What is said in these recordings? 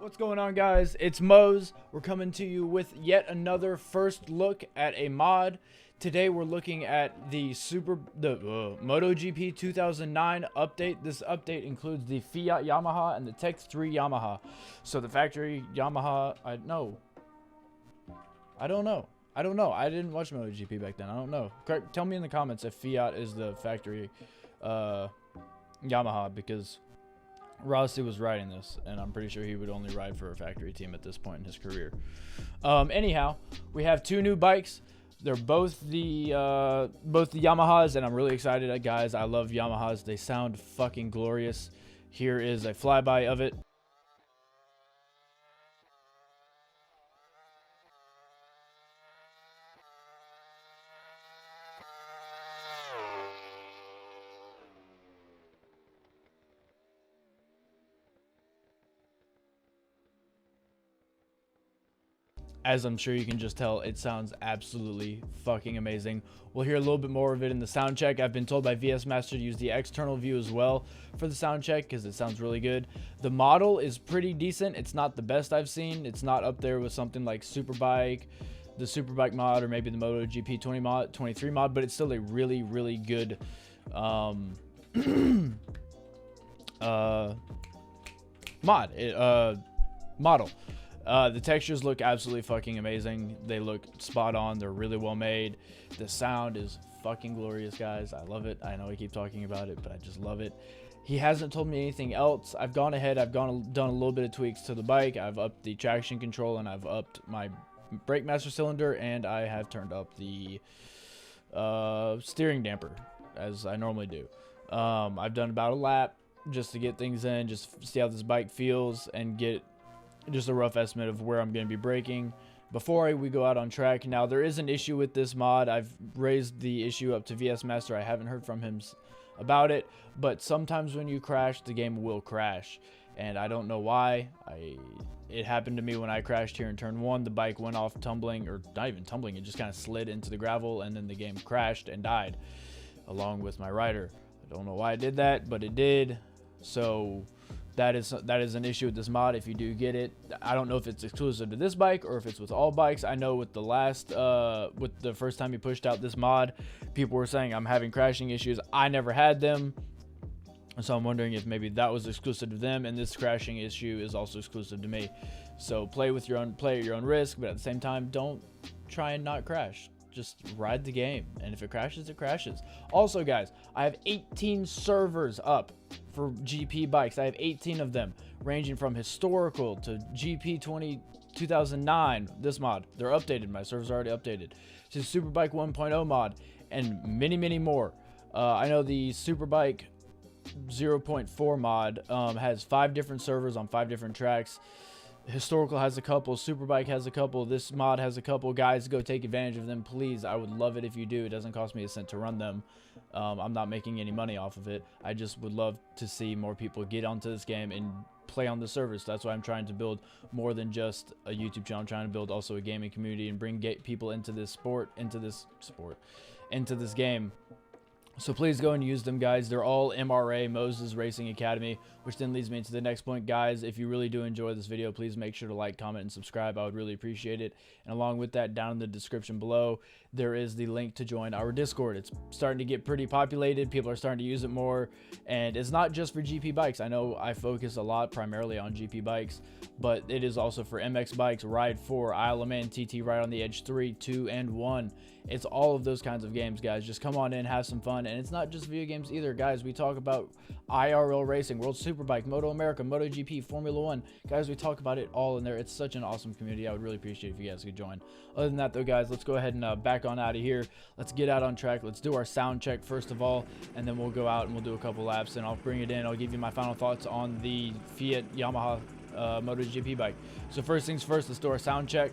What's going on, guys? It's Moz. We're coming to you with yet another first look at a mod. Today we're looking at the MotoGP 2009 update. This update includes the Fiat Yamaha and the Tech 3 Yamaha. So the factory Yamaha, I don't know. I didn't watch MotoGP back then. I don't know. Tell me in the comments if Fiat is the factory Yamaha, because Rossi was riding this, and I'm pretty sure he would only ride for a factory team at this point in his career. Anyhow, we have two new bikes. They're both the Yamahas, and I'm really excited, guys. I love Yamahas. They sound fucking glorious. Here is a flyby of it. As I'm sure you can just tell, it sounds absolutely fucking amazing. We'll hear a little bit more of it in the sound check. I've been told by VS Master to use the external view as well for the sound check because it sounds really good. The model is pretty decent. It's not the best I've seen. It's not up there with something like Superbike, the Superbike mod, or maybe the MotoGP 23 mod, but it's still a really, really good model. The textures look absolutely fucking amazing. They look spot on. They're really well made. The sound is fucking glorious, guys. I love it. I know I keep talking about it, but I just love it. He hasn't told me anything else. I've gone ahead. Done a little bit of tweaks to the bike. I've upped the traction control, and I've upped my brake master cylinder, and I have turned up the steering damper as I normally do. I've done about a lap just to get things in, just see how this bike feels, and get just a rough estimate of where I'm going to be braking before we go out on track. Now, there is an issue with this mod. I've raised the issue up to VS Master. I haven't heard from him about it, but sometimes when you crash, the game will crash, and I don't know why. It happened to me when I crashed here in turn 1. The bike went off tumbling, or not even tumbling, it just kind of slid into the gravel, and then the game crashed and died along with my rider. I don't know why I did that, but it did. So that is an issue with this mod. If you do get it, I don't know if it's exclusive to this bike or if it's with all bikes. I know with the with the first time you pushed out this mod, people were saying I'm having crashing issues. I never had them, so I'm wondering if maybe that was exclusive to them, and this crashing issue is also exclusive to me. So play at your own risk, but at the same time, don't try and not crash. Just ride the game, and if it crashes, it crashes. Also, guys, I have 18 servers up for GPBikes. I have 18 of them, ranging from historical to GP 2009. This mod, they're updated. My servers are already updated. To Superbike 1.0 mod, and many, many more. I know the Superbike 0.4 mod has 5 different servers on 5 different tracks. Historical has a couple, Superbike has a couple, this mod has a couple. Guys, go take advantage of them, please. I would love it if you do. It doesn't cost me a cent to run them. I'm not making any money off of it. I just would love to see more people get onto this game and play on the servers. That's why I'm trying to build more than just a YouTube channel. I'm trying to build also a gaming community and bring people into this into this game. So please go and use them, guys. They're all MRA, Moses Racing Academy, which then leads me into the next point. Guys, if you really do enjoy this video, please make sure to like, comment, and subscribe. I would really appreciate it. And along with that, down in the description below, there is the link to join our Discord. It's starting to get pretty populated. People are starting to use it more. And it's not just for GP bikes. I know I focus a lot primarily on GP bikes, but it is also for MX bikes, Ride 4, Isle of Man, TT Ride on the Edge 3, 2, and 1. It's all of those kinds of games, guys. Just come on in, have some fun. And it's not just video games either, guys. We talk about IRL racing, World Superbike, Moto America, MotoGP, Formula 1. Guys, we talk about it all in there. It's such an awesome community. I would really appreciate if you guys could join. Other than that, though, guys, let's go ahead and back on out of here. Let's get out on track. Let's do our sound check first of all, and then we'll go out and we'll do a couple laps, and I'll bring it in. I'll give you my final thoughts on the Fiat Yamaha MotoGP bike. So first things first, let's do our sound check.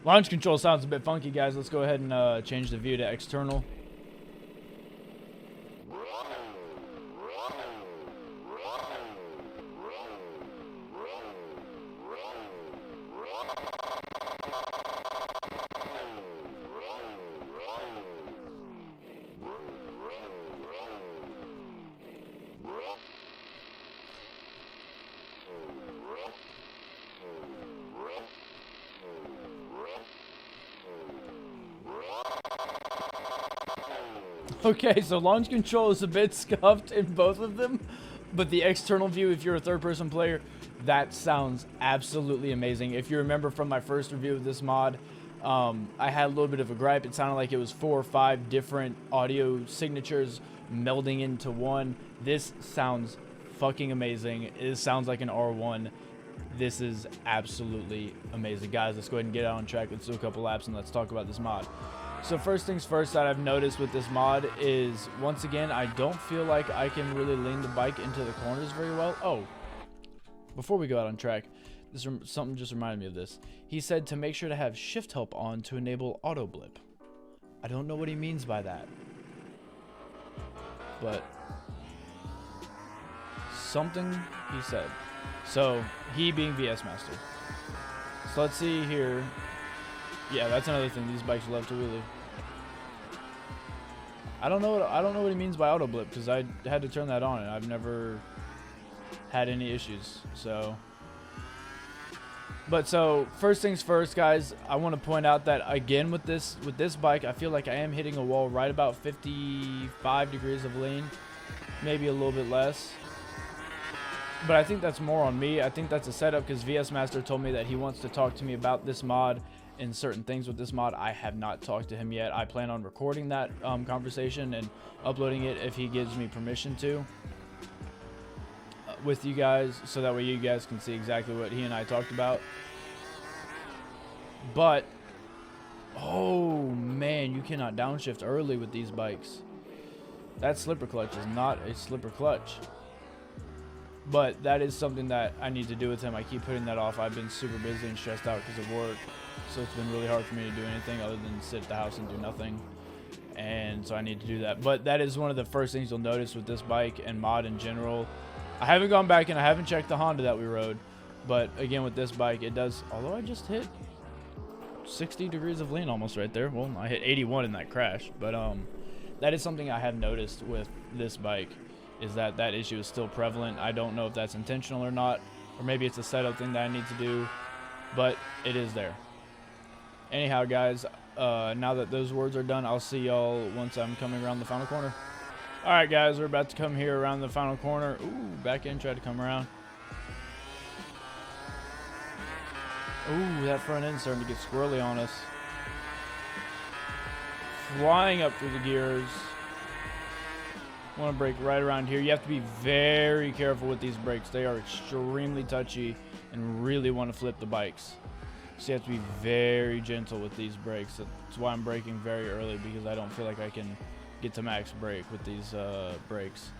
Launch control sounds a bit funky, guys. Let's go ahead and change the view to external. Okay, so launch control is a bit scuffed in both of them, but the external view, if you're a third-person player, that sounds absolutely amazing. If you remember from my first review of this mod, I had a little bit of a gripe. It sounded like it was 4 or 5 different audio signatures melding into one. This sounds fucking amazing. It sounds like an R1. This is absolutely amazing. Guys, let's go ahead and get out on track. Let's do a couple laps and let's talk about this mod. So first things first that I've noticed with this mod is, once again, I don't feel like I can really lean the bike into the corners very well. Oh, before we go out on track, something just reminded me of this. He said to make sure to have shift help on to enable auto blip. I don't know what he means by that, but something he said. So he being VS Master. So let's see here. Yeah, that's another thing. These bikes love to wheelie. I don't know what he means by auto blip, because I had to turn that on and I've never had any issues. So, but so first things first, guys, I want to point out that again with this bike, I feel like I am hitting a wall right about 55 degrees of lean, maybe a little bit less. But I think that's more on me. I think that's a setup, because VS Master told me that he wants to talk to me about this mod and certain things with this mod. I have not talked to him yet. I plan on recording that conversation and uploading it if he gives me permission to with you guys, so that way you guys can see exactly what he and I talked about. But oh man, you cannot downshift early with these bikes. That slipper clutch is not a slipper clutch. But that is something that I need to do with him. I keep putting that off. I've been super busy and stressed out because of work. So it's been really hard for me to do anything other than sit at the house and do nothing. And so I need to do that. But that is one of the first things you'll notice with this bike and mod in general. I haven't gone back and I haven't checked the Honda that we rode. But again, with this bike, it does, although I just hit 60 degrees of lean almost right there. Well, I hit 81 in that crash. But that is something I have noticed with this bike, is that that issue is still prevalent. I don't know if that's intentional or not, or maybe it's a setup thing that I need to do, but it is there. Anyhow, guys, now that those words are done, I'll see y'all once I'm coming around the final corner. All right, guys, we're about to come here around the final corner. Ooh, back in, try to come around. Ooh, that front end's starting to get squirrely on us. Flying up through the gears. Want to brake right around here. You have to be very careful with these brakes. They are extremely touchy and really want to flip the bikes. So you have to be very gentle with these brakes. That's why I'm braking very early, because I don't feel like I can get to max brake with these brakes.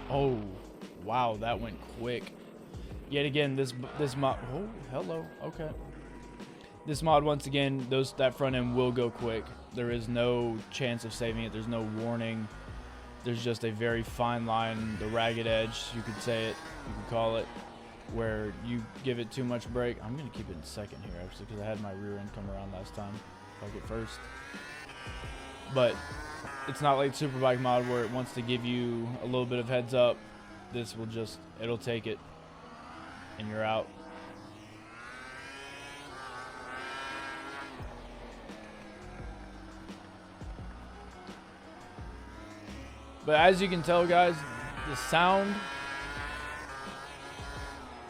Oh, wow, that went quick. Yet again, this mod. Oh, hello. Okay. This mod, once again, that front end will go quick. There is no chance of saving it. There's no warning. There's just a very fine line, the ragged edge, you could say it, you could call it, where you give it too much brake. I'm gonna keep it in second here actually, because I had my rear end come around last time. I'll get first. But it's not like Superbike mod where it wants to give you a little bit of heads up. This will just, it'll take it and you're out. But as you can tell, guys, the sound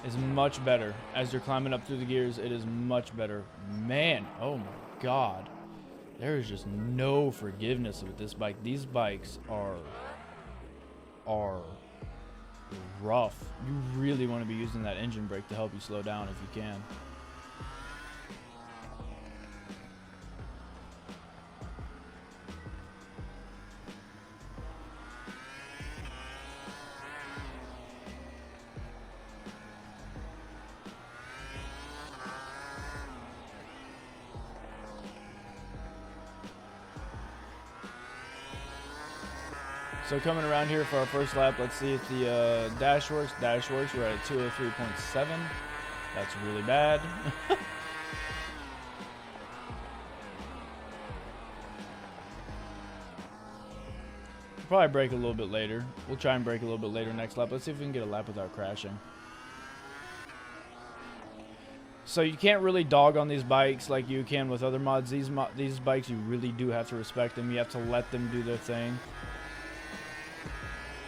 is much better. As you're climbing up through the gears, it is much better. Man, oh my God. There is just no forgiveness with this bike. These bikes are rough. You really want to be using that engine brake to help you slow down if you can. So coming around here for our first lap, let's see if the dash works. Dash works. We're at 203.7. That's really bad. Probably brake a little bit later. We'll try and brake a little bit later next lap. Let's see if we can get a lap without crashing. So you can't really dog on these bikes like you can with other mods. These bikes, you really do have to respect them. You have to let them do their thing.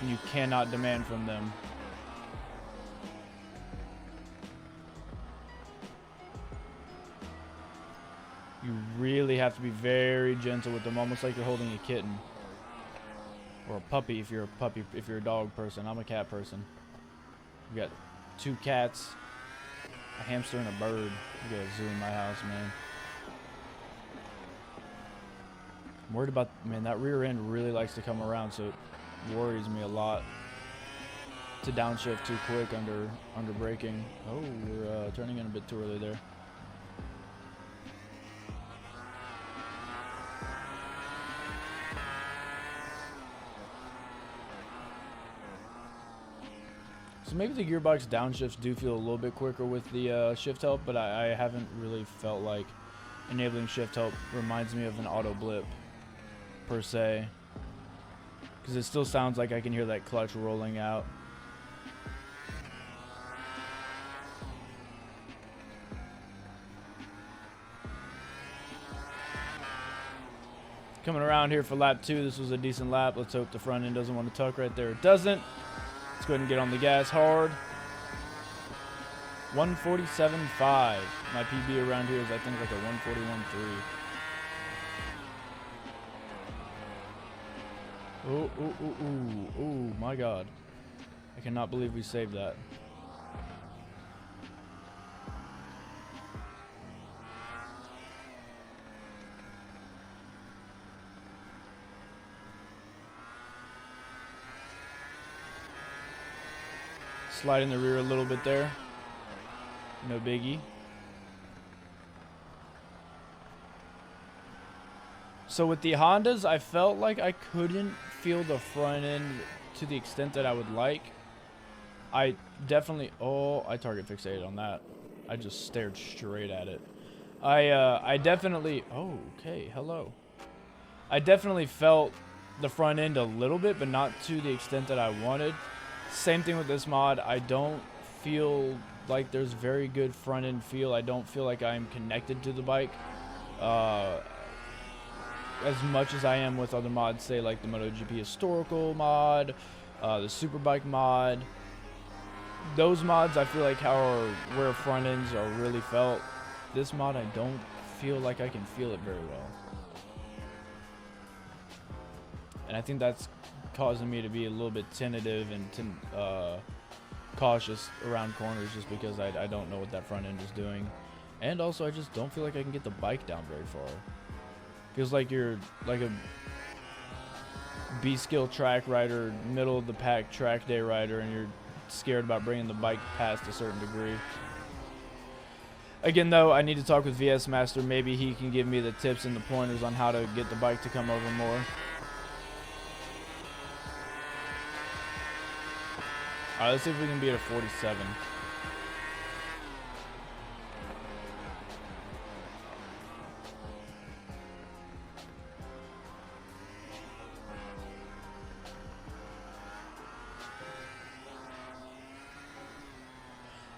You cannot demand from them. You really have to be very gentle with them, almost like you're holding a kitten. Or a puppy if you're a dog person. I'm a cat person. We got 2 cats, a hamster, and a bird. We got a zoo in my house, man. I'm worried about, man, that rear end really likes to come around, so it worries me a lot to downshift too quick under braking. Oh, we're turning in a bit too early there. So maybe the gearbox downshifts do feel a little bit quicker with the shift help, but I haven't really felt like enabling shift help reminds me of an auto blip per se, because it still sounds like I can hear that clutch rolling out. Coming around here for lap 2, this was a decent lap. Let's hope the front end doesn't want to tuck right there. It doesn't. Let's go ahead and get on the gas hard. 147.5. My PB around here is, I think, like a 141.3. Oh, my God. I cannot believe we saved that. Slide in the rear a little bit there. No biggie. So with the Hondas, I felt like I couldn't feel the front end to the extent that I would like. I definitely, I target fixated on that. I just stared straight at it. I definitely, okay, hello. I definitely felt the front end a little bit, but not to the extent that I wanted. Same thing with this mod. I don't feel like there's very good front end feel. I don't feel like I'm connected to the bike as much as I am with other mods, say like the MotoGP historical mod, the Superbike mod. Those mods I feel like are where front ends are really felt. This mod I don't feel like I can feel it very well. And I think that's causing me to be a little bit tentative and cautious around corners, just because I don't know what that front end is doing. And also I just don't feel like I can get the bike down very far. Feels like you're like a B-skill track rider, middle of the pack track day rider, and you're scared about bringing the bike past a certain degree. Again though, I need to talk with VS Master. Maybe he can give me the tips and the pointers on how to get the bike to come over more. Alright, let's see if we can be at a 47.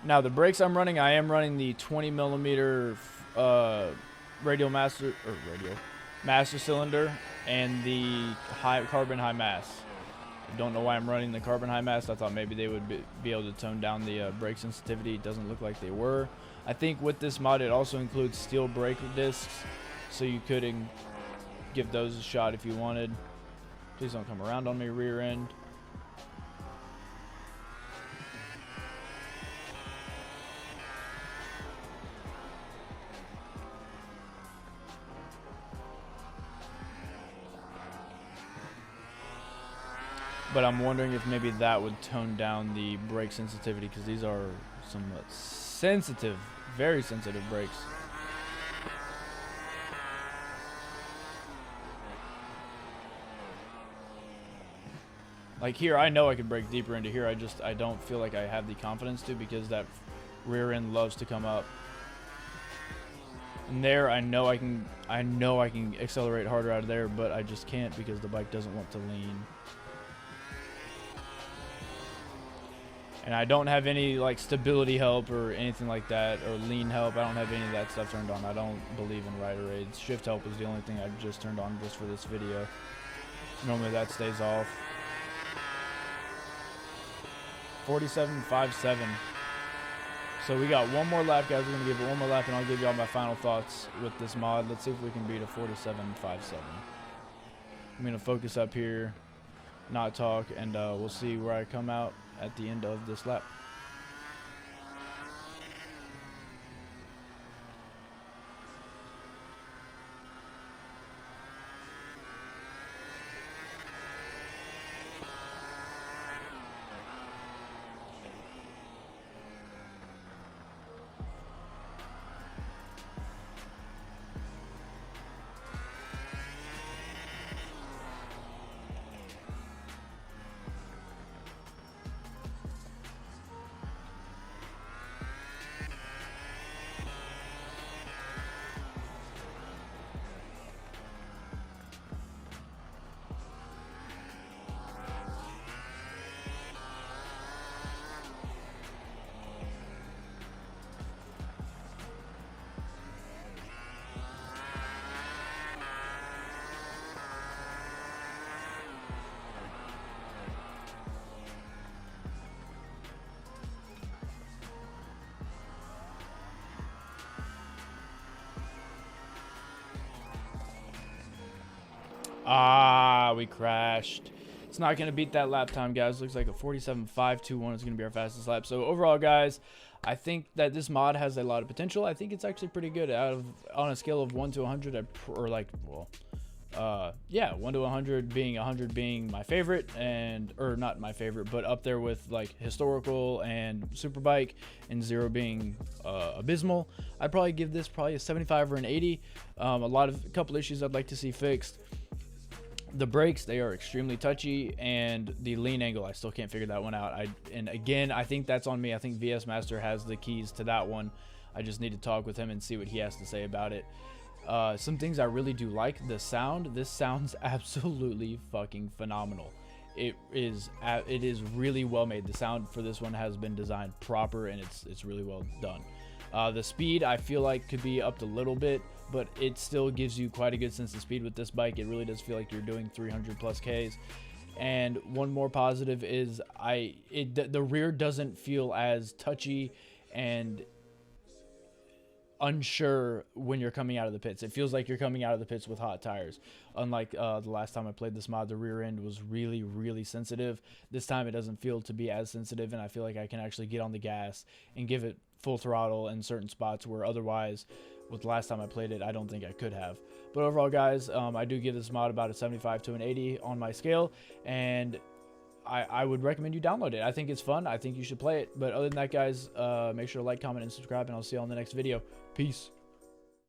Now the brakes I'm running, I am running the 20mm master cylinder and the carbon high mass. Don't know why I'm running the carbon high mass. I thought maybe they would be able to tone down the brake sensitivity. It doesn't look like they were. I think with this mod it also includes steel brake discs, so you could give those a shot if you wanted. Please don't come around on me, rear end. But I'm wondering if maybe that would tone down the brake sensitivity, because these are some sensitive, very sensitive brakes. Like here, I know I could brake deeper into here. I don't feel like I have the confidence to, because that rear end loves to come up. And there, I know I can accelerate harder out of there, but I just can't because the bike doesn't want to lean. And I don't have any like stability help or anything like that, or lean help. I don't have any of that stuff turned on. I don't believe in rider aids. Shift help is the only thing I just turned on just for this video. Normally that stays off. 47.57. So we got one more lap, guys. We're gonna give it one more lap, and I'll give y'all my final thoughts with this mod. Let's see if we can beat a 47.57. I'm gonna focus up here, not talk, and we'll see where I come out at the end of this lap. Ah, we crashed. It's not going to beat that lap time, guys. Looks like a 47.521 is going to be our fastest lap. So overall, guys, I think that this mod has a lot of potential. I think it's actually pretty good. On a scale of 1 to 100, yeah, 1 to 100 being 100 being my favorite, or not my favorite, but up there with like historical and superbike, and 0 being abysmal. I'd probably give this probably a 75 or an 80. A couple issues I'd like to see fixed. The brakes, they are extremely touchy, and the lean angle, I still can't figure that one out. And again, I think that's on me. I think VS Master has the keys to that one. I just need to talk with him and see what he has to say about it. Some things I really do like. The sound. This sounds absolutely fucking phenomenal. It is really well made. The sound for this one has been designed proper, and it's really well done. The speed, I feel like, could be upped a little bit, but it still gives you quite a good sense of speed with this bike. It really does feel like you're doing 300 plus Ks. And one more positive is the rear doesn't feel as touchy and unsure when you're coming out of the pits. It feels like you're coming out of the pits with hot tires. Unlike the last time I played this mod, the rear end was really, really sensitive. This time it doesn't feel to be as sensitive, and I feel like I can actually get on the gas and give it full throttle in certain spots where otherwise, with the last time I played it, I don't think I could have. But overall, guys, I do give this mod about a 75 to an 80 on my scale, and I would recommend you download it. I think it's fun. I think you should play it. But other than that, guys, make sure to like, comment, and subscribe, and I'll see you on the next video. Peace.